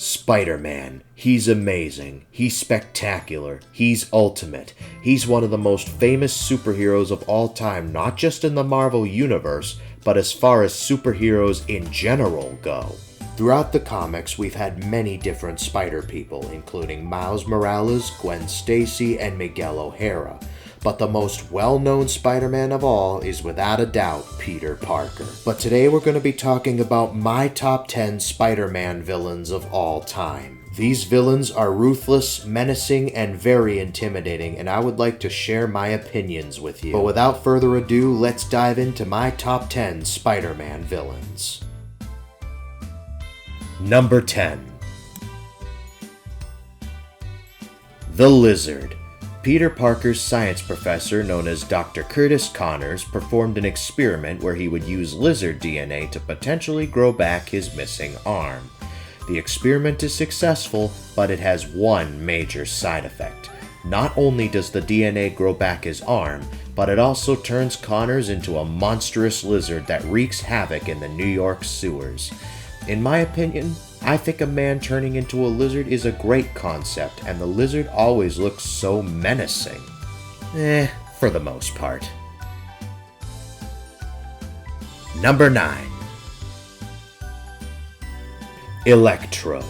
Spider-Man. He's amazing. He's spectacular. He's ultimate. He's one of the most famous superheroes of all time, not just in the Marvel Universe, but as far as superheroes in general go. Throughout the comics, we've had many different Spider people, including Miles Morales, Gwen Stacy, and Miguel O'Hara. But the most well-known Spider-Man of all is without a doubt Peter Parker. But today we're going to be talking about my top 10 Spider-Man villains of all time. These villains are ruthless, menacing, and very intimidating, and I would like to share my opinions with you. But without further ado, let's dive into my top 10 Spider-Man villains. Number 10. The Lizard. Peter Parker's science professor, known as Dr. Curtis Connors, performed an experiment where he would use lizard DNA to potentially grow back his missing arm. The experiment is successful, but it has one major side effect. Not only does the DNA grow back his arm, but it also turns Connors into a monstrous lizard that wreaks havoc in the New York sewers. In my opinion, I think a man turning into a lizard is a great concept, and the lizard always looks so menacing. For the most part. Number 9. Electro.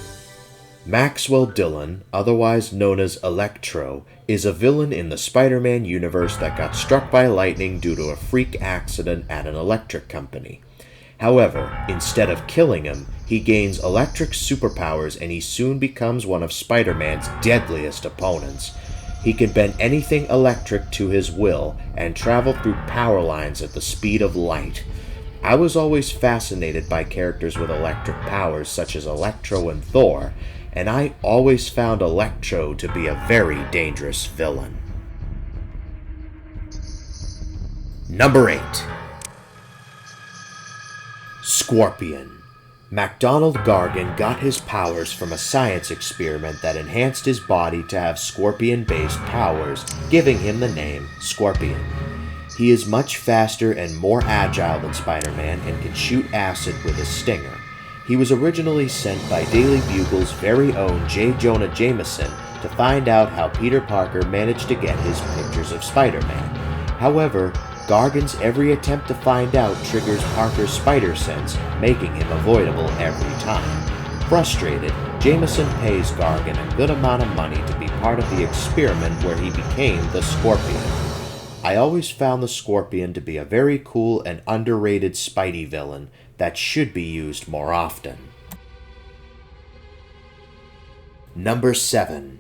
Maxwell Dillon, otherwise known as Electro, is a villain in the Spider-Man universe that got struck by lightning due to a freak accident at an electric company. However, instead of killing him, he gains electric superpowers and he soon becomes one of Spider-Man's deadliest opponents. He can bend anything electric to his will and travel through power lines at the speed of light. I was always fascinated by characters with electric powers such as Electro and Thor, and I always found Electro to be a very dangerous villain. Number 8. Scorpion. MacDonald Gargan got his powers from a science experiment that enhanced his body to have scorpion-based powers, giving him the name Scorpion. He is much faster and more agile than Spider-Man and can shoot acid with his stinger. He was originally sent by Daily Bugle's very own J. Jonah Jameson to find out how Peter Parker managed to get his pictures of Spider-Man. However, Gargan's every attempt to find out triggers Parker's spider sense, making him avoidable every time. Frustrated, Jameson pays Gargan a good amount of money to be part of the experiment where he became the Scorpion. I always found the Scorpion to be a very cool and underrated Spidey villain that should be used more often. Number 7.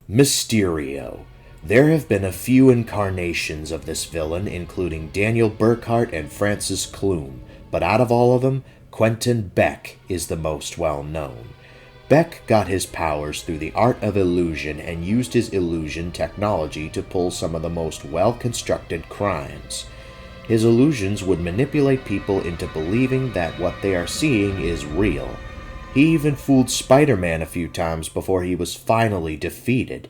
Mysterio. There have been a few incarnations of this villain, including Daniel Burkhart and Francis Clume, but out of all of them, Quentin Beck is the most well-known. Beck got his powers through the art of illusion and used his illusion technology to pull some of the most well-constructed crimes. His illusions would manipulate people into believing that what they are seeing is real. He even fooled Spider-Man a few times before he was finally defeated.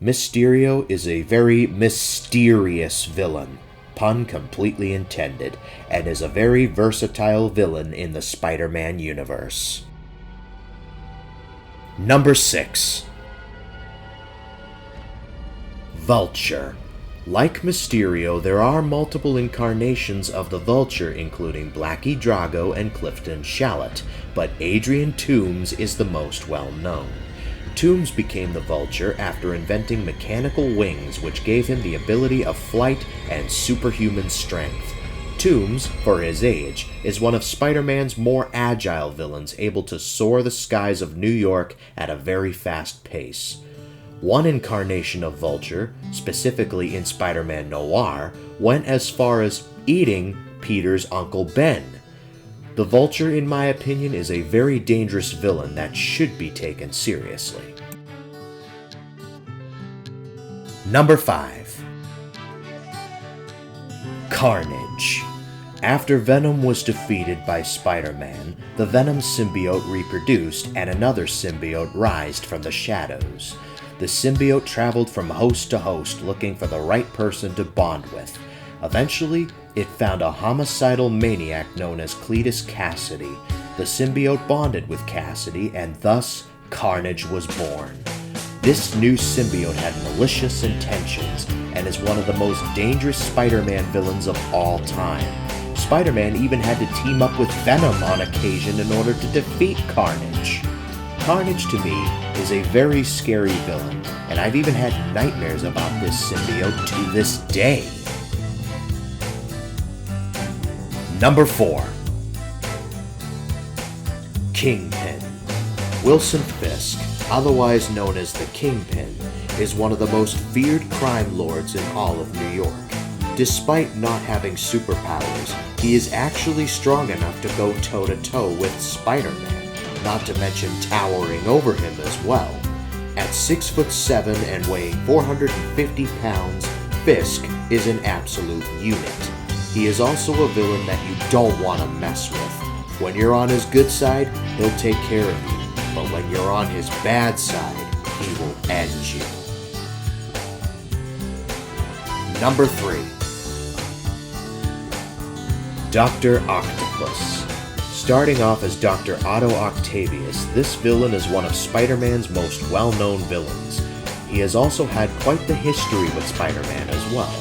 Mysterio is a very mysterious villain, pun completely intended, and is a very versatile villain in the Spider-Man universe. Number 6. Vulture. Like Mysterio, there are multiple incarnations of the Vulture, including Blackie Drago and Clifton Shallot, but Adrian Toomes is the most well-known. Toomes became the Vulture after inventing mechanical wings which gave him the ability of flight and superhuman strength. Toomes, for his age, is one of Spider-Man's more agile villains, able to soar the skies of New York at a very fast pace. One incarnation of Vulture, specifically in Spider-Man Noir, went as far as eating Peter's Uncle Ben. The Vulture, in my opinion, is a very dangerous villain that should be taken seriously. Number 5. Carnage. After Venom was defeated by Spider-Man, the Venom symbiote reproduced and another symbiote rised from the shadows. The symbiote traveled from host to host looking for the right person to bond with. Eventually, it found a homicidal maniac known as Cletus Cassidy. the symbiote bonded with Cassidy, and thus Carnage was born. This new symbiote had malicious intentions and is one of the most dangerous Spider-Man villains of all time. Spider-Man even had to team up with Venom on occasion in order to defeat Carnage. Carnage, to me, is a very scary villain, and I've even had nightmares about this symbiote to this day. Number 4. Kingpin. Wilson Fisk, otherwise known as the Kingpin, is one of the most feared crime lords in all of New York. Despite not having superpowers, he is actually strong enough to go toe-to-toe with Spider-Man, not to mention towering over him as well. At 6'7" and weighing 450 pounds, Fisk is an absolute unit. He is also a villain that you don't want to mess with. When you're on his good side, he'll take care of you, but when you're on his bad side, he will end you. Number 3. Dr. Octopus. Starting off as Dr. Otto Octavius, this villain is one of Spider-Man's most well-known villains. He has also had quite the history with Spider-Man as well.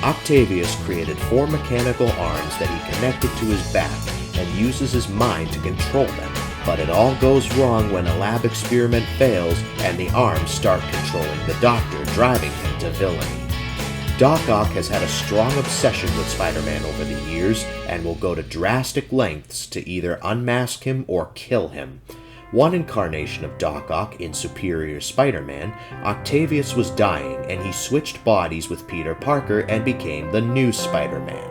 Octavius created 4 mechanical arms that he connected to his back and uses his mind to control them, but it all goes wrong when a lab experiment fails and the arms start controlling the Doctor, driving him to villainy. Doc Ock has had a strong obsession with Spider-Man over the years and will go to drastic lengths to either unmask him or kill him. One incarnation of Doc Ock in Superior Spider-Man, Octavius was dying and he switched bodies with Peter Parker and became the new Spider-Man.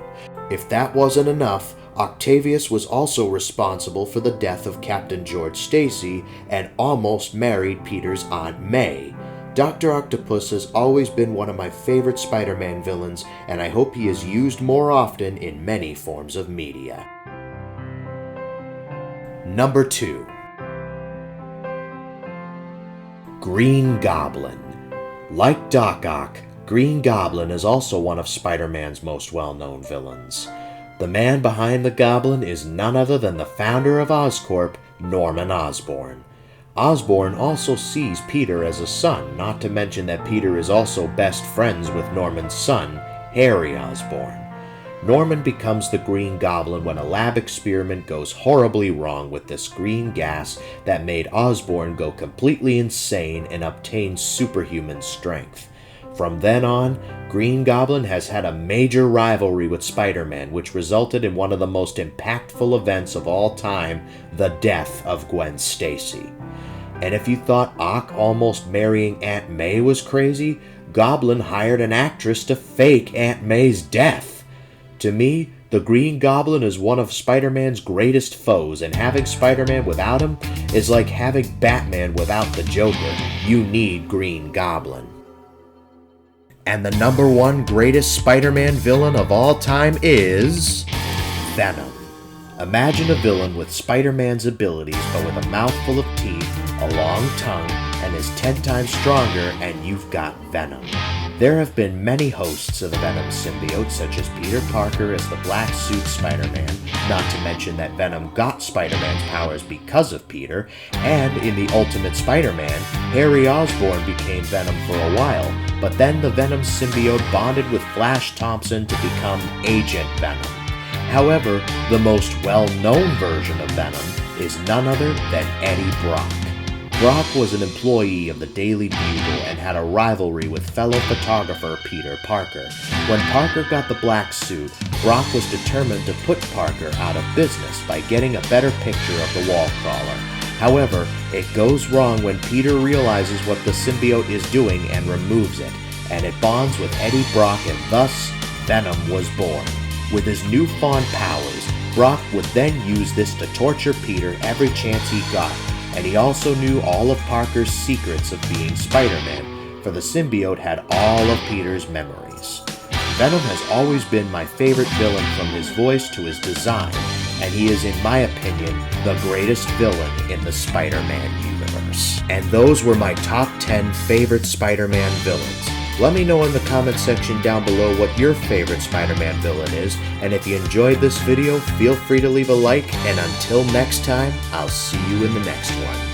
If that wasn't enough, Octavius was also responsible for the death of Captain George Stacy and almost married Peter's Aunt May. Dr. Octopus has always been one of my favorite Spider-Man villains, and I hope he is used more often in many forms of media. Number 2. Green Goblin. Like Doc Ock, Green Goblin is also one of Spider-Man's most well-known villains. The man behind the Goblin is none other than the founder of Oscorp, Norman Osborn. Osborn also sees Peter as a son, not to mention that Peter is also best friends with Norman's son, Harry Osborn. Norman becomes the Green Goblin when a lab experiment goes horribly wrong with this green gas that made Osborn go completely insane and obtain superhuman strength. From then on, Green Goblin has had a major rivalry with Spider-Man, which resulted in one of the most impactful events of all time, the death of Gwen Stacy. And if you thought Ock almost marrying Aunt May was crazy, Goblin hired an actress to fake Aunt May's death. To me, the Green Goblin is one of Spider-Man's greatest foes, and having Spider-Man without him is like having Batman without the Joker. You need Green Goblin. And the number 1 greatest Spider-Man villain of all time is Venom. Imagine a villain with Spider-Man's abilities, but with a mouthful of teeth, a long tongue, and is 10 times stronger, and you've got Venom. There have been many hosts of the Venom symbiote, such as Peter Parker as the Black Suit Spider-Man, not to mention that Venom got Spider-Man's powers because of Peter, and in the Ultimate Spider-Man, Harry Osborn became Venom for a while, but then the Venom symbiote bonded with Flash Thompson to become Agent Venom. However, the most well-known version of Venom is none other than Eddie Brock. Brock was an employee of the Daily Bugle and had a rivalry with fellow photographer Peter Parker. When Parker got the black suit, Brock was determined to put Parker out of business by getting a better picture of the wall crawler. However, it goes wrong when Peter realizes what the symbiote is doing and removes it, and it bonds with Eddie Brock, and thus, Venom was born. With his newfound powers, Brock would then use this to torture Peter every chance he got, and he also knew all of Parker's secrets of being Spider-Man, for the symbiote had all of Peter's memories. Venom has always been my favorite villain, from his voice to his design, and he is, in my opinion, the greatest villain in the Spider-Man universe. And those were my top 10 favorite Spider-Man villains. Let me know in the comment section down below what your favorite Spider-Man villain is, and if you enjoyed this video, feel free to leave a like, and until next time, I'll see you in the next one.